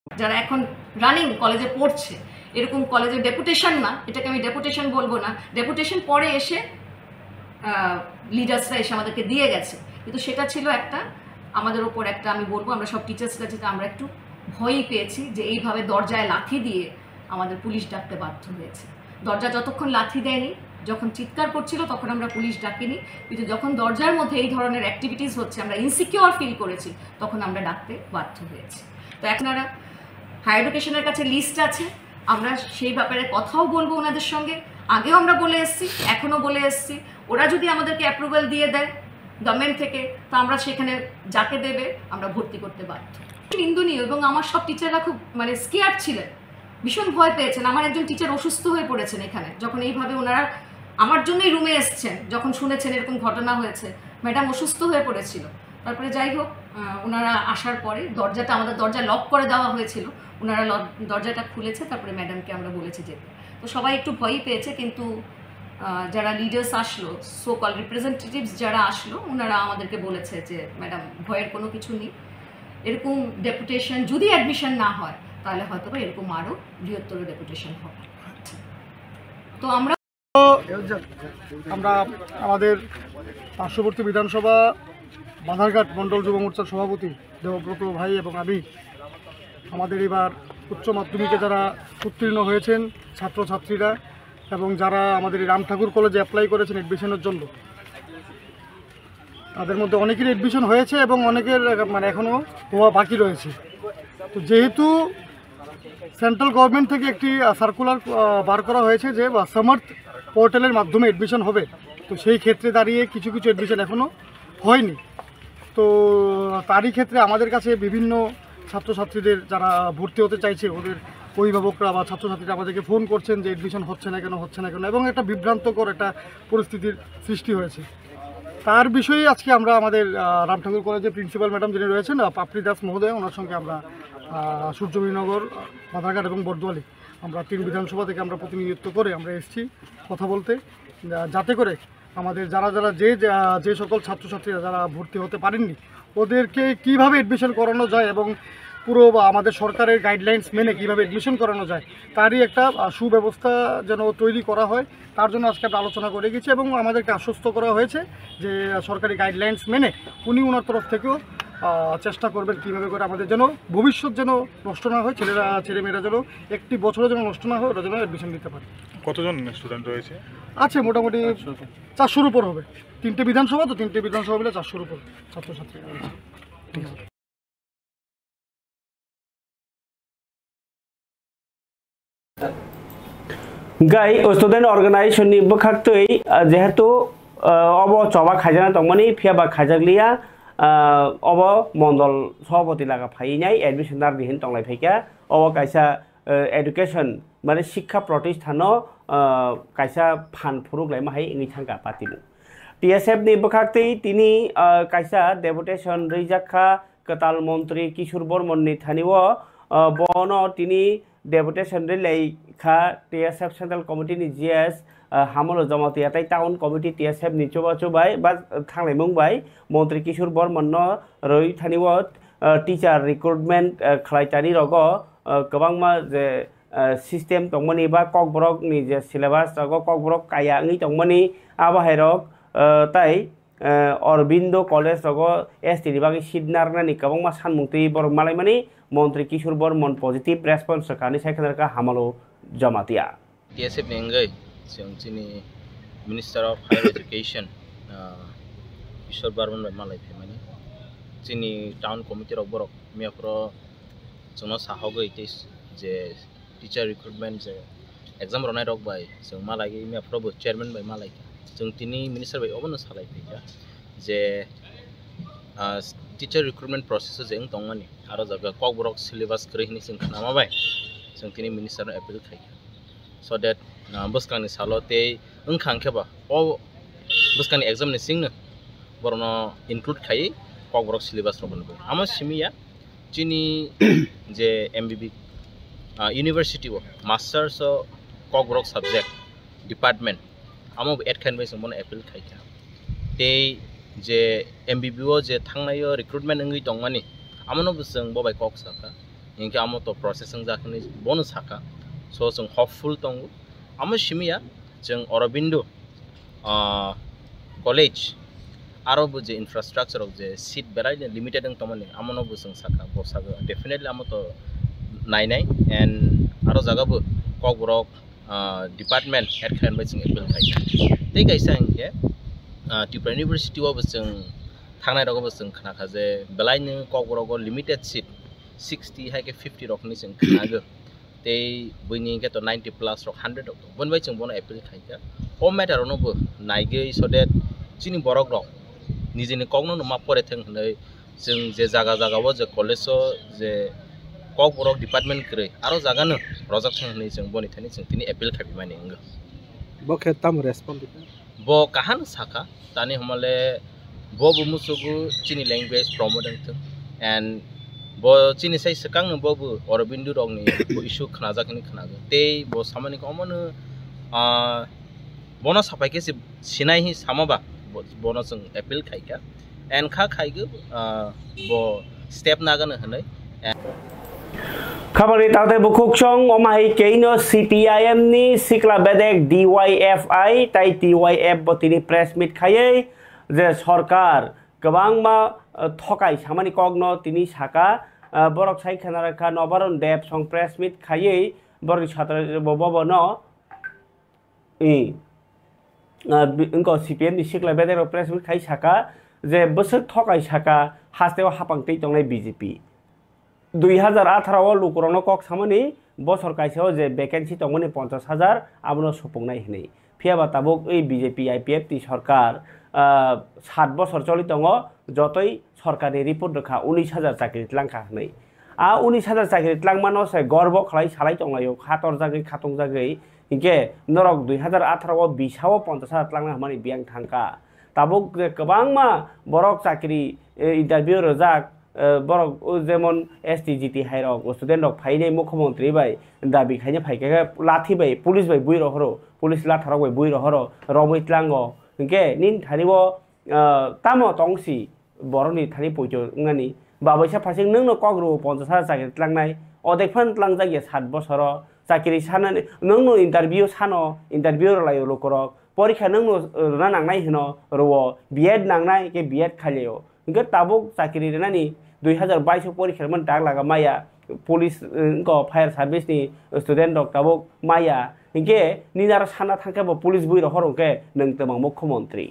যারা এখন রানিং কলেজে পড়ছে, এরকম কলেজের ডেপুটেশন না, এটাকে আমি ডেপুটেশন বলবো না, ডেপুটেশন পরে এসে লিডার্সরা এসে আমাদেরকে দিয়ে গেছে, কিন্তু সেটা ছিল একটা আমাদের ওপর একটা, আমি বলবো আমরা সব টিচার্সরা যেটা আমরা একটু ভয়ই পেয়েছি যে এইভাবে দরজায় লাথি দিয়ে আমাদের পুলিশ ডাকতে বাধ্য হয়েছে। দরজা যতক্ষণ লাথি দেয়নি, যখন চিৎকার করছিল তখন আমরা পুলিশ ডাকিনি, কিন্তু যখন দরজার মধ্যে এই ধরনের অ্যাক্টিভিটিস হচ্ছে আমরা ইনসিকিউর ফিল করেছি, তখন আমরা ডাকতে বাধ্য হয়েছি। তো এখন হায়ার এডুকেশনের কাছে লিস্ট আছে, আমরা সেই ব্যাপারে কথাও বলবো ওনাদের সঙ্গে, আগেও আমরা বলে এসেছি, এখনও বলে এসেছি। ওরা যদি আমাদেরকে অ্যাপ্রুভাল দিয়ে দেয় গভর্নমেন্ট থেকে, তো আমরা সেখানে যাকে দেবে আমরা ভর্তি করতে বাধ্য। নিন্দনীয়, এবং আমার সব টিচাররা খুব স্কেয়ার ছিলেন, ভীষণ ভয় পেয়েছেন। আমার একজন টিচার অসুস্থ হয়ে পড়েছেন এখানে, যখন এইভাবে ওনারা আমার জন্যই রুমে এসছেন, যখন শুনেছেন এরকম ঘটনা হয়েছে, ম্যাডাম অসুস্থ হয়ে পড়েছিল। তারপরে যাই হোক, ওনারা আসার পরে আমাদের দরজা লক করে দেওয়া হয়েছিল, ওনারা দরজাটা খুলেছে, তারপরে ম্যাডামকে আমরা বলেছি যেতে। তো সবাই একটু ভয়ই পেয়েছে, কিন্তু যারা লিডার্স আসলো, সো কল রিপ্রেজেন্টেটিভস যারা আসলো, ওনারা আমাদেরকে বলেছে যে ম্যাডাম ভয়ের কোনো কিছু নেই, এরকম ডেপুটেশন যদি অ্যাডমিশন না হয় তাহলে হয়তো বা এরকম আরও বৃহত্তর ডেপুটেশন হবে। তো আমরা আমাদের পার্শ্ববর্তী বিধানসভা বাধারঘাট মণ্ডল যুব মোর্চার সভাপতি দেবব্রত ভাই এবং আমি, আমাদের এবার উচ্চ মাধ্যমিকে যারা উত্তীর্ণ হয়েছেন ছাত্রছাত্রীরা এবং যারা আমাদের রাম ঠাকুর কলেজে অ্যাপ্লাই করেছেন এডমিশনের জন্য, তাদের মধ্যে অনেকেরই এডমিশন হয়েছে এবং অনেকের এখনও হওয়া বাকি রয়েছে। তো যেহেতু সেন্ট্রাল গভর্নমেন্ট থেকে একটি সার্কুলার বার করা হয়েছে যে সমর্থ পোর্টালের মাধ্যমে এডমিশন হবে, তো সেই ক্ষেত্রে দাঁড়িয়ে কিছু কিছু এডমিশন এখনও হয়নি। তো তারই ক্ষেত্রে আমাদের কাছে বিভিন্ন ছাত্রছাত্রীদের যারা ভর্তি হতে চাইছে, ওদের অভিভাবকরা বা ছাত্রছাত্রীরা আমাদেরকে ফোন করছেন যে এডমিশন হচ্ছে না কেন, এবং একটা বিভ্রান্তকর একটা পরিস্থিতির সৃষ্টি হয়েছে। তার বিষয়ে আজকে আমরা আমাদের রাম ঠাকুর কলেজের প্রিন্সিপাল ম্যাডাম যিনি রয়েছেন পাপড়ি দাস মহোদয়, ওনার সঙ্গে আমরা সূর্যমণিনগর, বাধারঘাট এবং বর্দোয়ালি আমরা 3 বিধানসভা থেকে আমরা প্রতিনিধিত্ব করে আমরা এসেছি কথা বলতে, যাতে করে আমাদের যারা যে সকল ছাত্রছাত্রীরা যারা ভর্তি হতে পারেননি ওদেরকে কীভাবে এডমিশন করানো যায় এবং পুরো আমাদের সরকারের গাইডলাইন্স মেনে কীভাবে এডমিশন করানো যায় তারই একটা সুব্যবস্থা যেন তৈরি করা হয়, তার জন্য আজকে আমরা আলোচনা করে গেছি এবং আমাদেরকে আশ্বস্ত করা হয়েছে যে সরকারি গাইডলাইন্স মেনে ওনার তরফ থেকেও চেষ্টা করবেন কীভাবে করে আমাদের যেন ভবিষ্যৎ যেন নষ্ট না হয়, ছেলেমেয়েরা যেন একটি বছরও যেন নষ্ট না হয়, ওরা যেন অ্যাডমিশন দিতে পারে। কতজন স্টুডেন্ট রয়েছে? আছে মোটামুটি 400-র উপর হবে, 3টে বিধানসভা, তো 3টে বিধানসভা মিলে 400-র উপর ছাত্রছাত্রী রয়েছে। ঠিক আছে। गाई स्टूडेंट अर्गानाइजेशन नि बखाक्तै जेहेतु अब चबा खाजाना दंमानि फियाबा खाजागलिया अब मंडल सभापति लागा फाइनाय एडमिशनार दिहिन तंलाय फाइका अब कायसा एडुकेशन माने शिक्षा प्रतिष्ठानो कायसा फान फुरुगलाय माहाय इंगि थांगा पातिमु टीएसएफ नि बखाक्तै तिनि कायसा डेपुटेशन रैजाखा कताल मंत्री किशोर बर्मन नि थानिओ बनो तिनि डेपुटेशन रिलेखा टीएसएफ सेंट्रल कमिटी नि GS Hamal Jamatia town committee TSF नि चोबाय बा थांलाय मुंबाय मंत्री किशोर बर्मन रई थानिओ टीचार रिक्रुटमेंट खालायतानि रगो गोबांमा जे सिस्टेम दंमोनि बा ककबरक नि जे सिलेबास रगो ककबरक काया नgi दंमोनि आबाहायरक ताई अरबिंदो कलेज रगो एसटी नि बागै सिदनारनानि गोबांमा सानमुंथि बर मालायमानि मंत्री किशोर बर्मन पॉजिटिव रेस्पॉन्स रखानि सायखनारका हामलो जमातिया टीएसएफ नेंगै जोंनि minister of higher education Kishore Barman बाय मालाय फेमानि जोंनि टाउन कमिटि रक बरक मियाफ्रो जोंनो साहगै जे टीचर रिक्रुटमेंट जे एग्जाम रनाय रक बाय जों मालाय मियाफ्रोबो चेयरमैन बाय मालाय जों तिनि मिनिस्टार बाय अबनो सालाय फैया जे टीचर रिक्रुटमेंट प्रोसेस जों दंमानि आरो जागा ककबरक सिलेबास करैनि जों खालामाबाय जों तिनि मिनिस्टार एपिल खायो सो दैट बसकानि सालते ओंखांखेबा अ बसकानि एग्जाम नि सिंनो बरनो इनक्लूड खायो ककबरक सिलेबास रबनो आमा सिमिया जिनि जे MBB university masters Kokborok subject department आमा एड खानबाय जों बनो एपिल खायो ते जे एमबीबीओ जे थांनाय रिक्रुटमेंट नङै दंमानि आमनो जों बबाय कक साखा इनके आमो तो प्रोसेसिंग जाखिनि बनो साखा सो जों हपफुल दं आमो सिमिया जों अरबिन्दो कलेज आरो जे इनफ्रास्ट्राक्चर जे सीट बेराय लिमिटेड दं तमाने आमोनबो जों साखा बसागो डेफिनेटली आमो तो नायनाय एन्ड आरो जागाबो ककबरक डिपार्टमेंट हेड खालामबाय जों एपिल खायो ते गायसा इनके त्रिपुरा इउनिभार्सिटी आव जों थांनाय रगबो जों खोनाखा जे बेलायनो ककबरक लिमिटेड सीट 60 हाय के 50 रकनि जों खोनागो ते बयनि के तो 90 प्लस रक 100 रक बनबाय जों बनो एपिल खायो ओ मेटारनोबो नायगै सो दैट जिनि बरक रक निजेनि कगनो मा परेथें होनै जों जे जागा जागाव जे कलेज जे ककबरक डिपार्टमेंट करे आरो जागानो रजक होनै जों बनिथानि जों तिनि एपिल खाबि माने इंगो बो खेताम रेस्पॉन्ड बो काहान साखा तानि हमले बो बुमुसुगु चिनि लैंग्वेज प्रमोटिंग एंड बो चिनि साइ सकांग बो अरबिन्दु रंनि इशू खनाजाखनि खनागो ते बो सामानि कमनो बनो साफायके सिनाय हि सामाबा बनो जों एपिल खायका एन खा खायगो बो स्टेप नागन होनै Khabari tate bukuk chong omai keino CPIM ni sikla bedek DYFI tai DYF botini press meet khaye je sarkar gobang ma thokai samani kogno tini saka borok sai khanara kha nobaron deb song press meet khaye borok chhatra bobo no इंको CPM ni sikla bedek press meet khai saka je bosok thokai saka hasteo hapang tei tongnai BJP 2018 लुकुरनो कक सामनि बसर काइसेओ जे vacancy तंगनि 50,000 आबनो सपुंनाय हनै फियाबा Tabuk ए BJP IPF T सरकार 7 बছর चलि दङ जतै सरकारनि report रखा 19,000 चाकरि लांखा हनै आ 19,000 चाकरि लांमानो से गर्व खलाय सालाय दंलायो खातर जागै खातंग जागै इनके नरक 2018 बिसाव 50,000 लांना हमानि बियां थांका ताबुक जे गोबांमा बरक चाकरि इंटरभिउ Razzaq borok jemon STGT hairok student rok phaine mukhyamantri bai dabi khaine phaike lathi bai police bai bui rohoro police latharok bai bui rohoro romoi tlango inke nin thanibo tamo tongsi boroni thani poito ngani babaisa phasing nungno kogru 50,000 chakri tlangnai odekphan tlangjagi 7 বছর chakri sanani nungno interview sano interview layo lokorok porikha nungno na nangnai hino ro B.Ed nangnai ke B.Ed khaleo inke tabuk chakri renani 2022 পরীক্ষার ডাক লাগা মায়া police fire service নি student rock তাবক মায়া ইনকে নিনার সানা থাকাবো police বুই রহরকে নংতমাং মুখ্যমন্ত্রী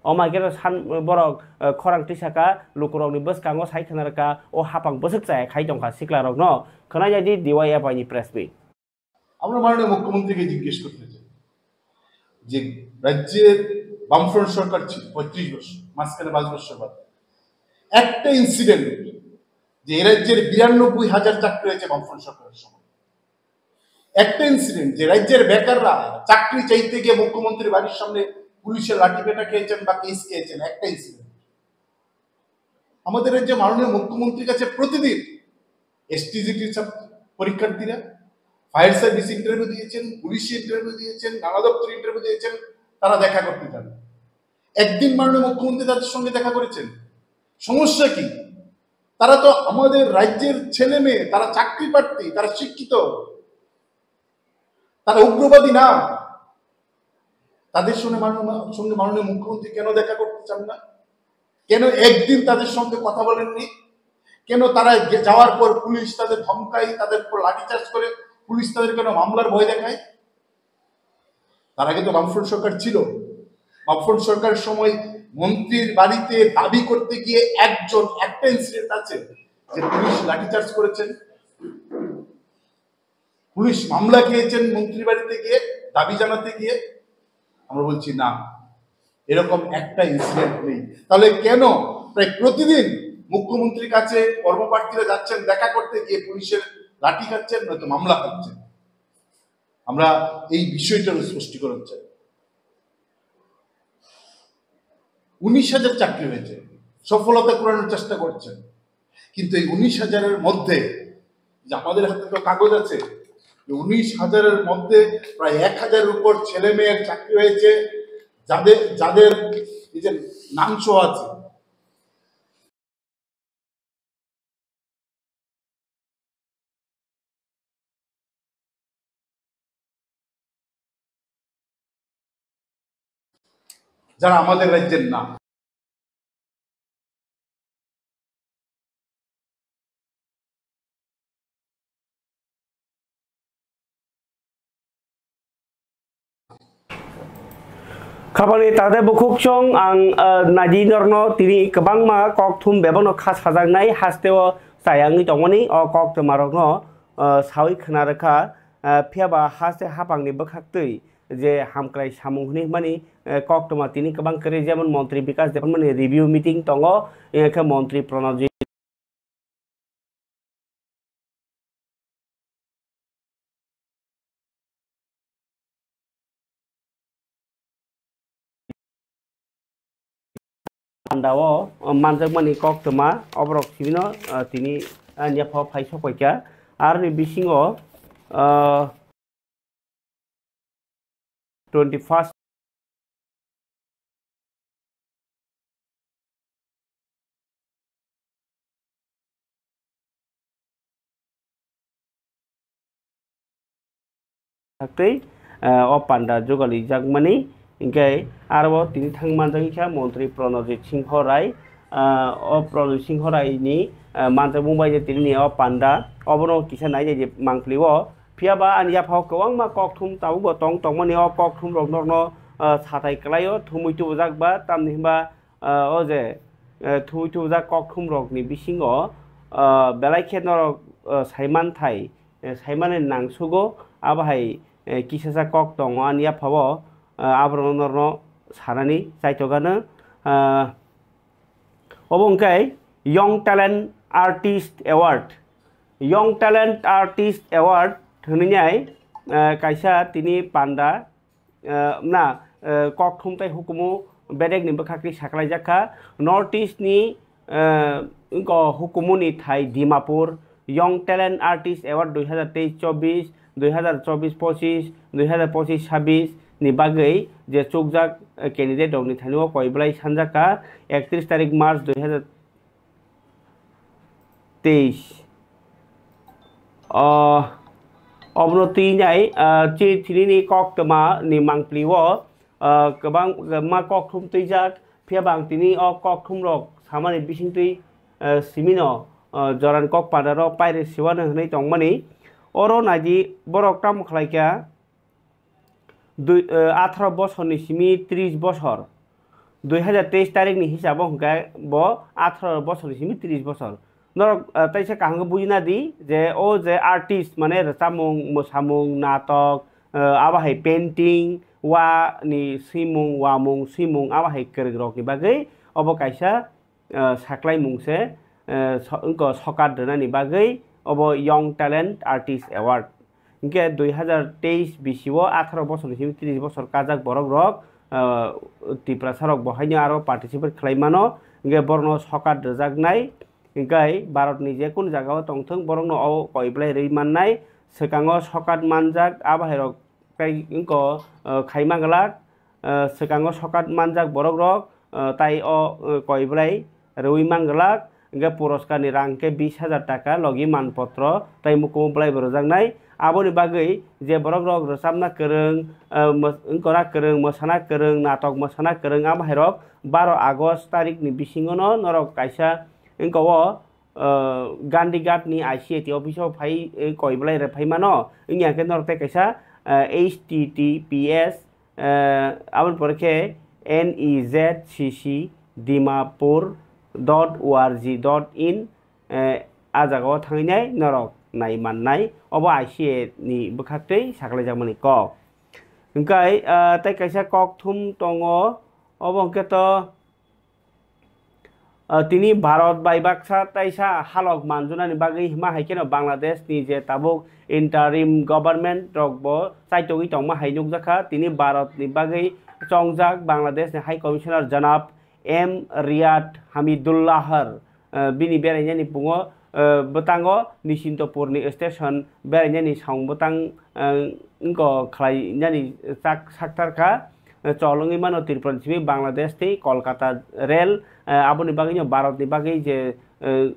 অমাইকে सान বরক খরাংটি সাকা লুকুরকনি বসকাঙ্গ সাইখানারকা ও হাপাং বসক চায় খাইতংখা সিকলারক ন খনাজাদি ডিওয়াইএফআই নি প্রেস মিট আমরা মাননীয় মুখ্যমন্ত্রীকে জিজ্ঞেস করতে চাই যে রাজ্যের বামফ্রন্ট সরকার ছিল 35 বছর মাঝখানে 5 বছর বাদ একটা ইনসিডেন্ট যে রাজ্যের 92,000 চাকরি হয়েছে বামফ্রন্ট সরকারের সময় একটা ইনসিডেন্ট যে রাজ্যের বেকাররা চাকরি চাইতে গিয়ে মুখ্যমন্ত্রীর বাড়ির সামনে পুলিশের লাঠিপেটা খেয়েছেন বা কেস খেয়েছেন একটা ইনসিডেন্ট আমাদের রাজ্যে মাননীয় মুখ্যমন্ত্রীর কাছে প্রতিদিন STGT পরীক্ষার্থীরা ফায়ার সার্ভিস ইন্টারভিউ দিয়েছেন পুলিশ ইন্টারভিউ দিয়েছেন নানা দপ্তর ইন্টারভিউ দিয়েছেন তারা দেখা করতে চান একদিন মাননীয় মুখ্যমন্ত্রী তাদের সঙ্গে দেখা করেছেন সমস্যা কি তারা তো আমাদের রাজ্যের ছেলে মেয়ে তারা চাকরি প্রার্থী তারা শিক্ষিত তারা উগ্রবাদী না তাদের সঙ্গে মাননীয় মুখ্যমন্ত্রী কেন দেখা করতে চান না কেন একদিন তাদের সঙ্গে কথা বলেননি কেন তারা যাওয়ার পর পুলিশ তাদের ধমকায় তাদের উপর লাঠিচার্জ করে পুলিশ তাদের কেন মামলার ভয় দেখায় তার আগে তো বামফ্রন্ট সরকার ছিল বামফ্রন্ট সরকারের সময় মন্ত্রীর বাড়িতে দাবি করতে গিয়ে একটা ইনসিডেন্ট আছে যে পুলিশ লাঠিচার্জ করেছেন পুলিশ মামলা খেয়েছেন মন্ত্রীর বাড়িতে গিয়ে দাবি জানাতে গিয়ে আমরা বলছি না এরকম একটা ইনসিডেন্ট নেই তাহলে কেন প্রায় প্রতিদিন মুখ্যমন্ত্রীর কাছে কর্মপ্রার্থীরা যাচ্ছেন দেখা করতে গিয়ে পুলিশের লাঠি খাচ্ছেন নয়তো মামলা খাচ্ছেন আমরা এই বিষয়টার স্পষ্টীকরণ চাই 19,000 চাকরি হয়েছে সফলতা করানোর চেষ্টা করছেন কিন্তু এই 19,000-এর মধ্যে যে আমাদের হাতে তো কাগজ আছে 19,000-এর মধ্যে প্রায় 1,000-এর উপর ছেলে মেয়ের চাকরি হয়েছে যাদের এই যে নাম আছে যারা আমাদের রাজ্যের না। Kapal tade bukuk chong ang naji norno tini kebang ma kok thum bebono khas khajak nai hasteo sayangi tongmani o kok temarokno sawi khnaraka phiaba haste hapang ni bokhaktui je hamklai samungni mani kok toma tini kebang kere jemon mantri bikas depan mani review meeting tongo ekha mantri Pranajit Pandawo manjak mani kok toma obrok sibino tini nyapho phaisa koika ar ni bisingo 21st Sakti o panda jogali jagmani ingkai arbo tini thangmanjak kha mantri Pranajit Singh Rai o Pranajit Singh Rai ni manjak mumbai je tini o panda obono kisa nai je mangpliwo phiaba ania phau kwang ma kok thum tau bo tong mani o kok thum rok norno satai klayo thumui tu jak ba tamni ba o je thui tu jak kok thum rok ni bisingo belai khet norok saiman thai saimane nangsugo abahai kisasa kok tong ania phabo abro norno sarani saitogano obongkai Young Talent Artist Award thuniyai kaisa tini panda na kok thumtai hukumu bedek ni bakhakri saklai jakha North East ni ko hukumu ni thai Dimapur Young Talent Artist Award 2023-24 2024-25 2025-26 ni bagai je chukjak candidate dog ni thaniwo koiblai sanjaka 31 tarik March 2023 obnoti nyai chi thini ni kok tama ni mangpliwo kebang ma kok thum tuijak phiabang tini o kok thum rok samani bisingtui simino joran kok padaro paire siwana hnai tongmani oro naji borok tam khlaika 18 বছরনি Simi 30 বছর 2023 তারিখনি হিসাব Hakka ব 18 বছরনি সিমি 30 বছর নরক তাইসা কাহাঙ্গ বুঝিনা দি যে ও যে artist মানে রচামুং মোসামুং নাটক আবাহাই পেইন্টিং ওয়া নি সিমুং ওয়ামুং সিমুং আবাহাই কেরগ্রকনি বাগै অব কাইসা সাকলাই মুংসে সকার দনানি বাগै of young talent artist award Ingke 2023 bisiwo 18 বছর নিসিম 30 বছর কাজাক borok rok tiprasarok bohaino aro participate khlaimano ingke borno sokar dejaknai ingkai Bharat ni je kun jagao tongthong borokno o koiblai rei mannai sekango sokar manjak abahairok kai ingko khaimanglak sekango sokar manjak borok rok tai o koiblai rei manglak ingke puroskar ni rang ke 20,000 টাকা logi manpotro tai mukum blai borojaknai aboni bagai je borok rok rosamna kereng ingkora kereng mosana kereng natok mosana kereng abahairok 12 August tarik ni bisingono norok kaisa ingko Gandighat ni ICAT office of phai koiblai re phaimano ingya ke norte kaisa https abon porke nezcc dimapur.org.in ajago thanginai norok nai mannai obo ICA ni bukhaktei saklai jakmani kok ingkai tai kaisa kok thum tongo obo hingke to tini Bharat bai baksa taisa halok manjunani bagai hima haikeno Bangladesh ni je tabuk interim government rokbo saitogi tongma hainuk jakha tini Bharat ni bagai chongjak Bangladesh ni High Commissioner Janab M Riyad Hamidullah bini berainani pungo betango Nisintopur ni station berainani saung betang ingko khlainani saktarka চলঙ্গি মানো ত্রিপুরা সিমি বাংলাদেশ থেকে Kolkata rail aboni bagai no Bharat ni bagai je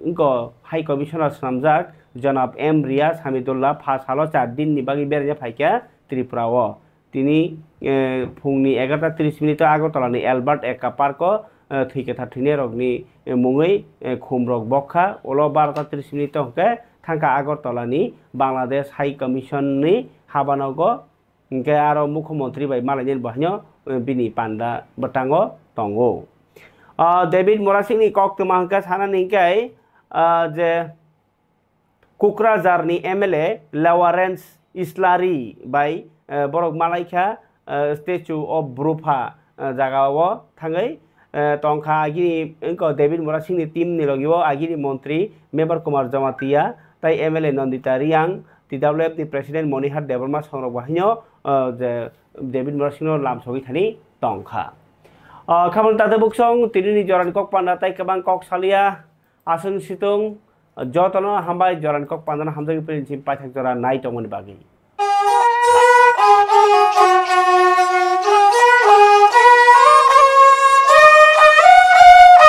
ingko High Commissioner sanamjak Janab M Riyad Hamidullah 5 salo 4 din ni bagai berja phaika Tripura o তিনি फुंनि 11:30 আগরতলাनि Albert Ekka park थैके थारथिने रगनि मुङै खुमरक बखा उलो 12:30 हके थांखा আগরতলাनि Bangladesh high कमिशननि हाबानावगो इंके आरो मुख्यमंत्री bye मालायनि बहायनो बिनि पान्दा बटांगो तंगो डेभिड मोरासिंनि कक्तमा हके सानानि इंके जे कुक्राझारनि MLA लवारेन्स Islary bye Barak मालायखा statue of ब्रुफा जागाव थाङै तंखा आगिनि इंको डेभिड मोरासिंनि टीमनि लगियो आगिनि मंत्री मेबर कुमार जमातिया ताई एमएलए नंदिता रियांग TWF नि प्रेसिडेंट मनिहार देबरमा संरक बाहिनो जे डेभिड मोरासिंनो लामसगि थानि तंखा खाबन ताते बुकसं तिनि जरानि कक पान्दा ताई केबां कक सालिया आसन सितुं जतनो हामबाय जरानि कक पान्दाना हामजागि प्रिन्सिप पाइथाक जरा नाइ तंगनि बागै